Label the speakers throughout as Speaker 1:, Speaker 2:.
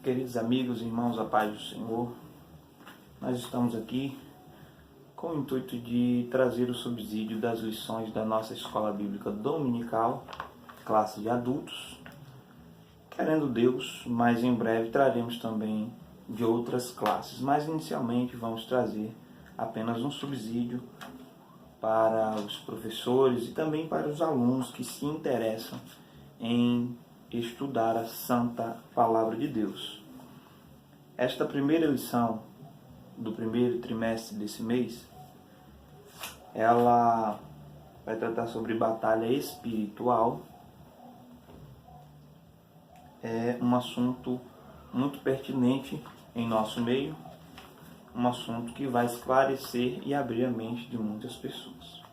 Speaker 1: Queridos amigos e irmãos, a paz do Senhor, nós estamos aqui com o intuito de trazer o subsídio das lições da nossa Escola Bíblica Dominical, classe de adultos. Querendo Deus, mais em breve traremos também de outras classes, mas inicialmente vamos trazer apenas um subsídio para os professores e também para os alunos que se interessam em estudar a Santa Palavra de Deus. Esta primeira lição do primeiro trimestre desse mês, ela vai tratar sobre batalha espiritual. É um assunto muito pertinente em nosso meio, um assunto que vai esclarecer e abrir a mente de muitas pessoas.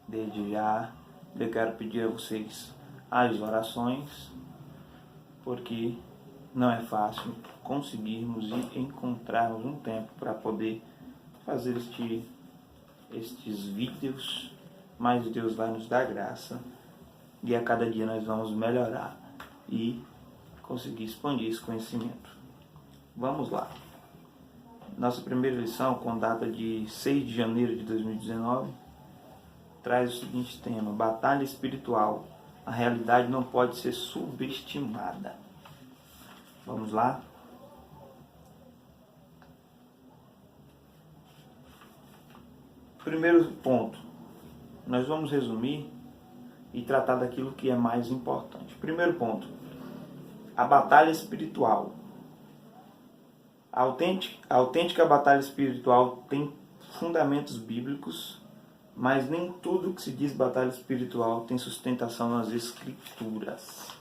Speaker 1: Desde já, eu quero pedir a vocês as orações, porque não é fácil conseguirmos e encontrarmos um tempo para poder fazer estes vídeos, mas Deus vai nos dar graça e a cada dia nós vamos melhorar e conseguir expandir esse conhecimento. Vamos lá. Nossa primeira lição, com data de 6 de janeiro de 2019, traz o seguinte tema: batalha espiritual. A realidade não pode ser subestimada. Vamos lá? Primeiro ponto, nós vamos resumir e tratar daquilo que é mais importante. Primeiro ponto, a batalha espiritual. A autêntica batalha espiritual tem fundamentos bíblicos, mas nem tudo que se diz batalha espiritual tem sustentação nas Escrituras.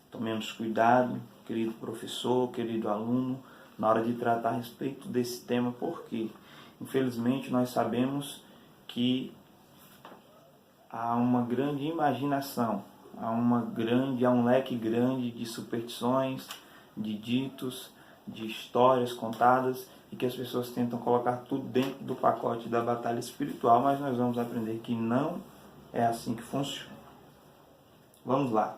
Speaker 1: Tomemos cuidado, querido professor, querido aluno, na hora de tratar a respeito desse tema, porque, infelizmente, nós sabemos que há uma grande imaginação, há um leque grande de superstições, de ditos, de histórias contadas, e que as pessoas tentam colocar tudo dentro do pacote da batalha espiritual, mas nós vamos aprender que não é assim que funciona. Vamos lá.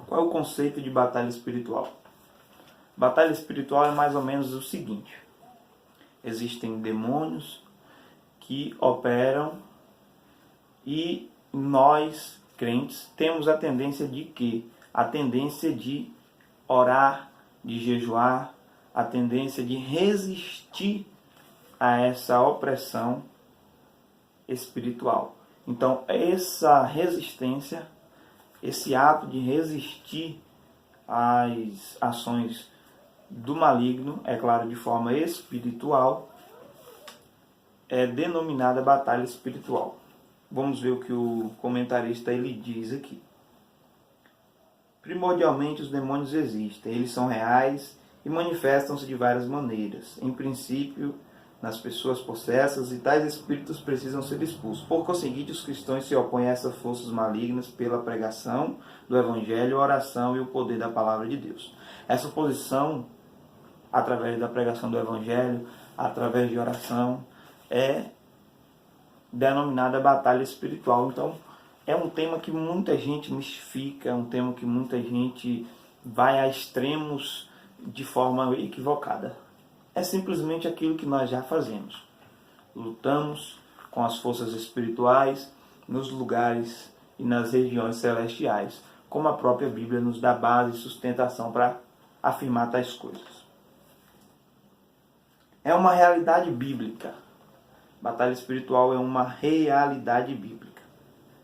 Speaker 1: Qual é o conceito de batalha espiritual? Batalha espiritual é mais ou menos o seguinte: existem demônios que operam e nós, crentes, temos a tendência de quê? A tendência de orar, de jejuar, a tendência de resistir a essa opressão espiritual. Então, essa resistência, esse ato de resistir às ações do maligno, é claro, de forma espiritual, é denominada batalha espiritual. Vamos ver o que o comentarista ele diz aqui. Primordialmente, os demônios existem, eles são reais e manifestam-se de várias maneiras. Em princípio, nas pessoas possessas, e tais espíritos precisam ser expulsos. Por conseguinte, os cristãos se opõem a essas forças malignas pela pregação do Evangelho, a oração e o poder da Palavra de Deus. Essa oposição, através da pregação do Evangelho, através de oração, é denominada batalha espiritual. Então, é um tema que muita gente mistifica, é um tema que muita gente vai a extremos de forma equivocada. É simplesmente aquilo que nós já fazemos. Lutamos com as forças espirituais nos lugares e nas regiões celestiais, como a própria Bíblia nos dá base e sustentação para afirmar tais coisas. É uma realidade bíblica. Batalha espiritual é uma realidade bíblica.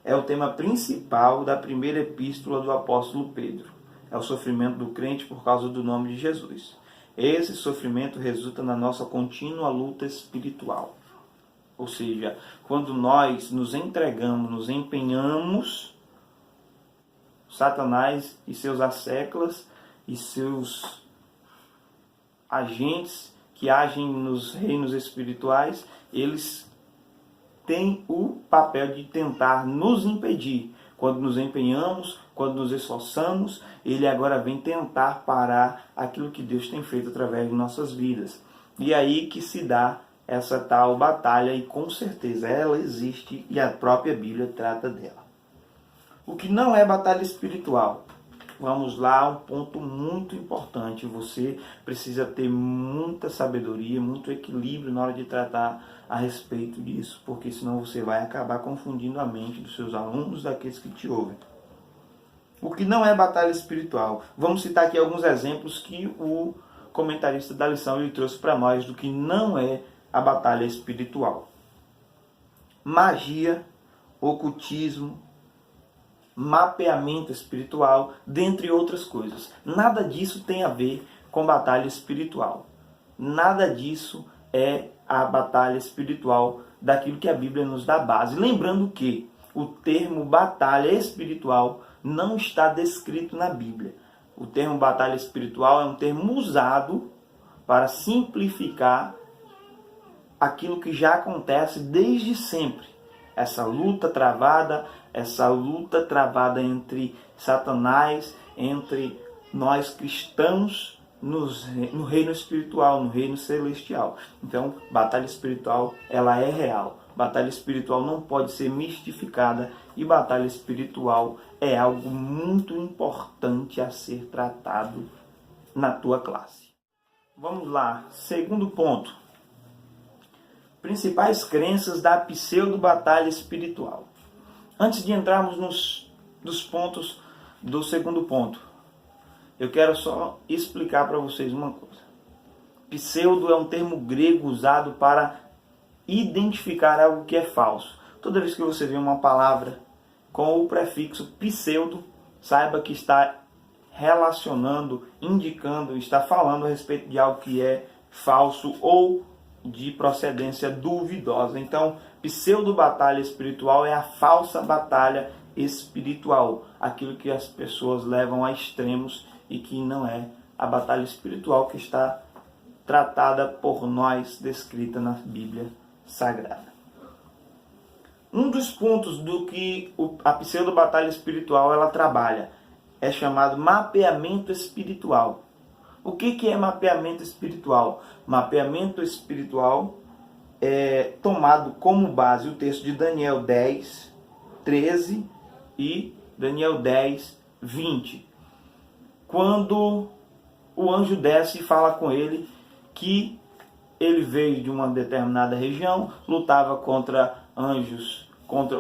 Speaker 1: É o tema principal da primeira epístola do apóstolo Pedro. É o sofrimento do crente por causa do nome de Jesus. Esse sofrimento resulta na nossa contínua luta espiritual. Ou seja, quando nós nos entregamos, nos empenhamos, Satanás e seus asseclas e seus agentes que agem nos reinos espirituais, eles têm o papel de tentar nos impedir. Quando nos empenhamos, quando nos esforçamos, ele agora vem tentar parar aquilo que Deus tem feito através de nossas vidas. E aí que se dá essa tal batalha, e com certeza ela existe e a própria Bíblia trata dela. O que não é batalha espiritual? vamos lá, um ponto muito importante. Você precisa ter muita sabedoria, muito equilíbrio na hora de tratar a respeito disso, porque senão você vai acabar confundindo a mente dos seus alunos, daqueles que te ouvem. O que não é batalha espiritual? Vamos citar aqui alguns exemplos que o comentarista da lição ele trouxe para nós do que não é a batalha espiritual. Magia, ocultismo, mapeamento espiritual, dentre outras coisas. Nada disso tem a ver com batalha espiritual. Nada disso é a batalha espiritual daquilo que a Bíblia nos dá base. Lembrando que o termo batalha espiritual não está descrito na Bíblia. O termo batalha espiritual é um termo usado para simplificar aquilo que já acontece desde sempre. Essa luta travada entre Satanás, entre nós cristãos no reino espiritual, no reino celestial. Então, batalha espiritual, ela é real. Batalha espiritual não pode ser mistificada e batalha espiritual é algo muito importante a ser tratado na tua classe. Vamos lá, segundo ponto. Principais crenças da pseudo-batalha espiritual. Antes de entrarmos nos pontos do segundo ponto, eu quero só explicar para vocês uma coisa. Pseudo é um termo grego usado para identificar algo que é falso. Toda vez que você vê uma palavra com o prefixo pseudo, saiba que está relacionando, indicando, está falando a respeito de algo que é falso ou de procedência duvidosa. Então, pseudo-batalha espiritual é a falsa batalha espiritual, aquilo que as pessoas levam a extremos e que não é a batalha espiritual que está tratada por nós, descrita na Bíblia Sagrada. Um dos pontos do que a pseudo-batalha espiritual ela trabalha é chamado mapeamento espiritual. O que é mapeamento espiritual? Mapeamento espiritual é tomado como base o texto de Daniel 10, 13 e Daniel 10, 20. Quando o anjo desce e fala com ele que ele veio de uma determinada região, lutava contra anjos, contra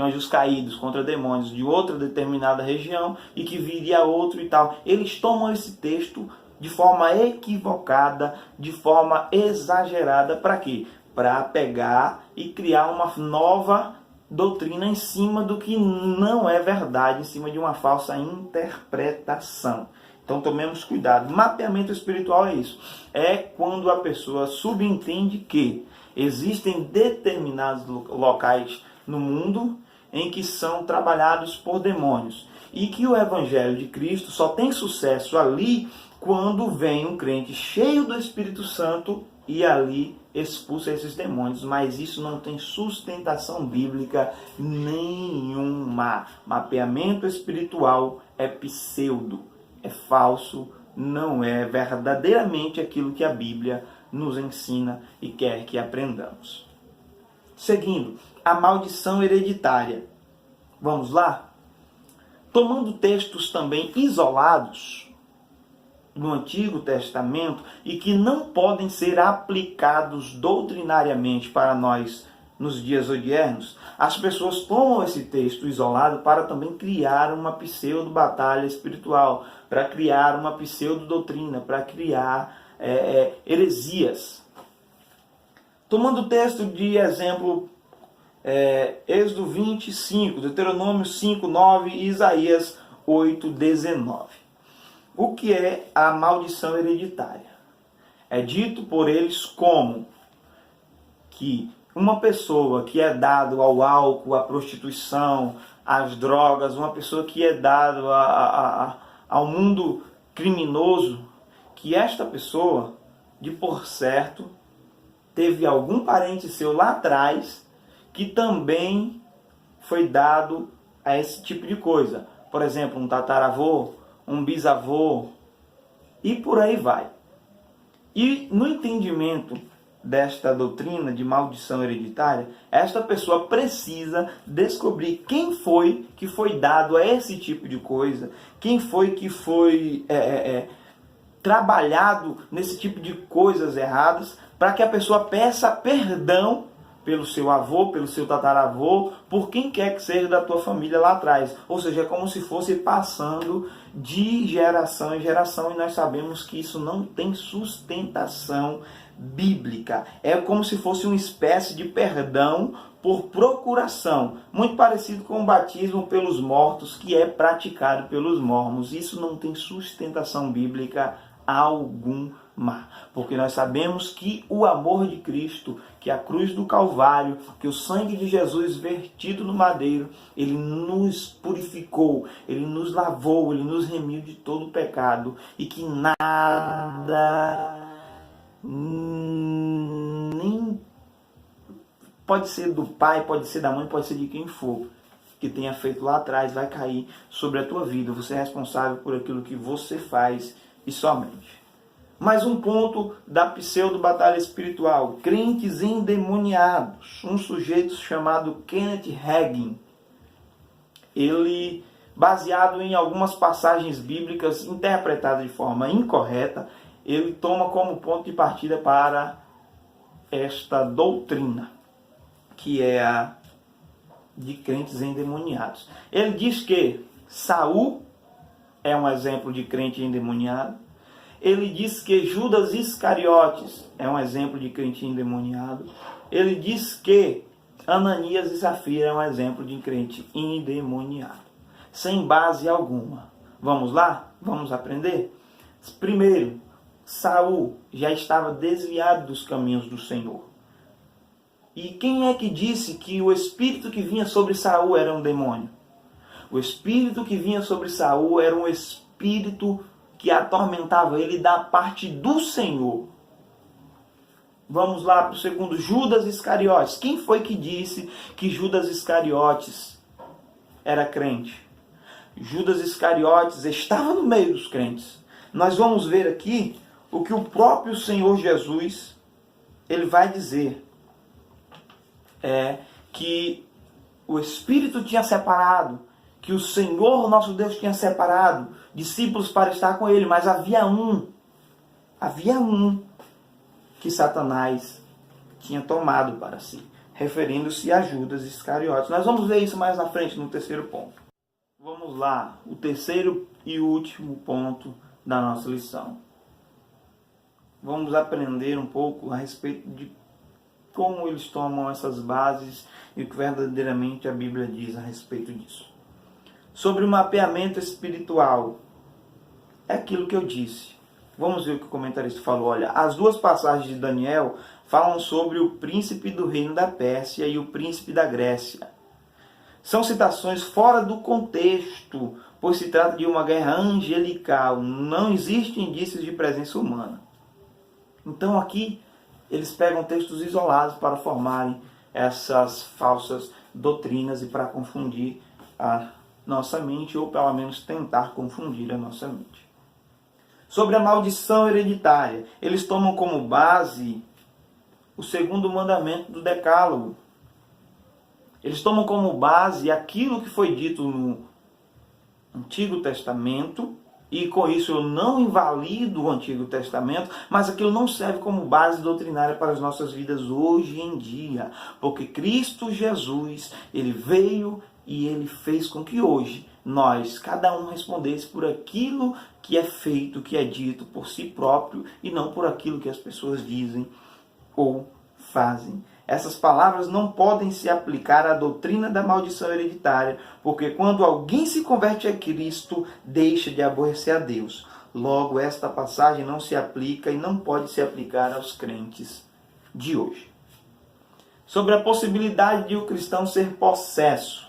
Speaker 1: anjos caídos, contra demônios de outra determinada região e que viria outro e tal. Eles tomam esse texto de forma equivocada, de forma exagerada, para quê? Para pegar e criar uma nova doutrina em cima do que não é verdade, em cima de uma falsa interpretação. Então tomemos cuidado. Mapeamento espiritual é isso. É quando a pessoa subentende que existem determinados locais no mundo em que são trabalhados por demônios. E que o Evangelho de Cristo só tem sucesso ali quando vem um crente cheio do Espírito Santo e ali expulsa esses demônios. Mas isso não tem sustentação bíblica nenhuma. Mapeamento espiritual é pseudo, é falso, não é verdadeiramente aquilo que a Bíblia nos ensina e quer que aprendamos. Seguindo, a maldição hereditária. Vamos lá? Tomando textos também isolados no Antigo Testamento e que não podem ser aplicados doutrinariamente para nós nos dias odiernos, as pessoas tomam esse texto isolado para também criar uma pseudo-batalha espiritual, para criar uma pseudo-doutrina, para criar heresias. Tomando o texto de exemplo, Êxodo 25, Deuteronômio 5, 9 e Isaías 8, 19. O que é a maldição hereditária? É dito por eles como que uma pessoa que é dado ao álcool, à prostituição, às drogas, uma pessoa que é dado ao mundo criminoso, que esta pessoa, de por certo, teve algum parente seu lá atrás que também foi dado a esse tipo de coisa. Por exemplo, um tataravô, um bisavô, e por aí vai. E no entendimento desta doutrina de maldição hereditária, esta pessoa precisa descobrir quem foi que foi dado a esse tipo de coisa, quem foi que foi trabalhado nesse tipo de coisas erradas, para que a pessoa peça perdão pelo seu avô, pelo seu tataravô, por quem quer que seja da tua família lá atrás. Ou seja, é como se fosse passando de geração em geração, e nós sabemos que isso não tem sustentação bíblica. É como se fosse uma espécie de perdão por procuração, muito parecido com o batismo pelos mortos, que é praticado pelos mormons. Isso não tem sustentação bíblica alguma, porque nós sabemos que o amor de Cristo, que a cruz do Calvário, que o sangue de Jesus vertido no madeiro, ele nos purificou, ele nos lavou, ele nos remiu de todo o pecado, e que nada, nem pode ser do pai, pode ser da mãe, pode ser de quem for, que tenha feito lá atrás, vai cair sobre a tua vida. Você é responsável por aquilo que você faz e somente. Mais um ponto da pseudo-batalha espiritual. Crentes endemoniados. Um sujeito chamado Kenneth Hagin. Ele, baseado em algumas passagens bíblicas interpretadas de forma incorreta, ele toma como ponto de partida para esta doutrina, que é a de crentes endemoniados. Ele diz que Saul é um exemplo de crente endemoniado. Ele diz que Judas Iscariotes é um exemplo de crente endemoniado. Ele diz que Ananias e Safira é um exemplo de crente endemoniado. Sem base alguma. Vamos lá? Vamos aprender? Primeiro, Saul já estava desviado dos caminhos do Senhor. E quem é que disse que o espírito que vinha sobre Saul era um demônio? O espírito que vinha sobre Saul era um espírito que atormentava ele da parte do Senhor. Vamos lá para o segundo, Judas Iscariotes. Quem foi que disse que Judas Iscariotes era crente? Judas Iscariotes estava no meio dos crentes. Nós vamos ver aqui o que o próprio Senhor Jesus ele vai dizer. Que o Espírito tinha separado, que o Senhor nosso Deus tinha separado discípulos para estar com ele, mas havia um que Satanás tinha tomado para si, referindo-se a Judas Iscariotes. Nós vamos ver isso mais na frente, no terceiro ponto. Vamos lá, o terceiro e último ponto da nossa lição. Vamos aprender um pouco a respeito de como eles tomam essas bases e o que verdadeiramente a Bíblia diz a respeito disso. Sobre o mapeamento espiritual, é aquilo que eu disse. Vamos ver o que o comentarista falou. Olha, as duas passagens de Daniel falam sobre o príncipe do reino da Pérsia e o príncipe da Grécia. São citações fora do contexto, pois se trata de uma guerra angelical. Não existem indícios de presença humana. Então aqui eles pegam textos isolados para formarem essas falsas doutrinas e para confundir a nossa mente, ou pelo menos tentar confundir a nossa mente. Sobre a maldição hereditária, eles tomam como base o segundo mandamento do Decálogo. Eles tomam como base aquilo que foi dito no Antigo Testamento, e com isso eu não invalido o Antigo Testamento, mas aquilo não serve como base doutrinária para as nossas vidas hoje em dia. Porque Cristo Jesus, ele veio e ele fez com que hoje nós, cada um, respondesse por aquilo que é feito, que é dito por si próprio, e não por aquilo que as pessoas dizem ou fazem. Essas palavras não podem se aplicar à doutrina da maldição hereditária, porque quando alguém se converte a Cristo, deixa de aborrecer a Deus. Logo, esta passagem não se aplica e não pode se aplicar aos crentes de hoje. Sobre a possibilidade de o cristão ser possesso.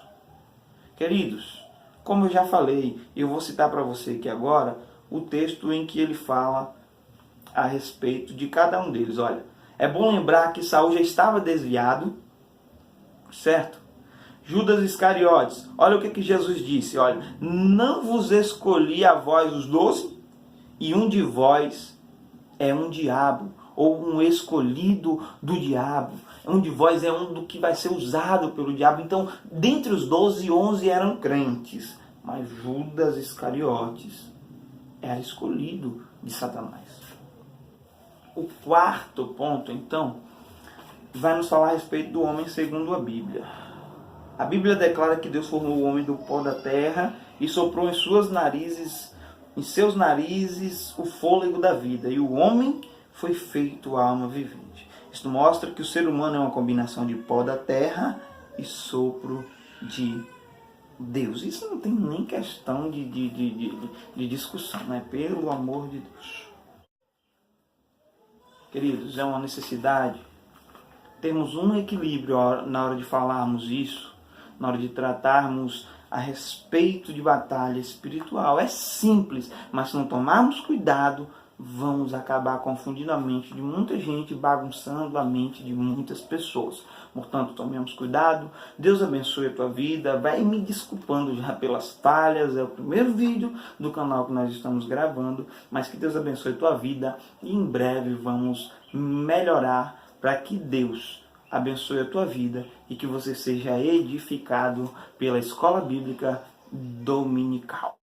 Speaker 1: Queridos, como eu já falei, eu vou citar para você aqui agora o texto em que ele fala a respeito de cada um deles. Olha, é bom lembrar que Saul já estava desviado, certo? Judas Iscariotes, olha o que Jesus disse, olha, não vos escolhi a vós os 12, e um de vós é um diabo. ou um escolhido do diabo. Um de vós é um do que vai ser usado pelo diabo. Então, dentre os 12, 11 eram crentes, mas Judas Iscariotes era escolhido de Satanás. O quarto ponto, então, vai nos falar a respeito do homem segundo a Bíblia. A Bíblia declara que Deus formou o homem do pó da terra e soprou em seus narizes o fôlego da vida, e o homem foi feito alma vivente. Isto mostra que o ser humano é uma combinação de pó da terra e sopro de Deus. Isso não tem nem questão de discussão, né? Pelo amor de Deus. Queridos, é uma necessidade termos um equilíbrio na hora de falarmos isso, na hora de tratarmos a respeito de batalha espiritual. É simples, mas se não tomarmos cuidado, vamos acabar confundindo a mente de muita gente, bagunçando a mente de muitas pessoas. Portanto, tomemos cuidado. Deus abençoe a tua vida. Vai me desculpando já pelas falhas. É o primeiro vídeo do canal que nós estamos gravando, mas que Deus abençoe a tua vida e em breve vamos melhorar para que Deus abençoe a tua vida e que você seja edificado pela Escola Bíblica Dominical.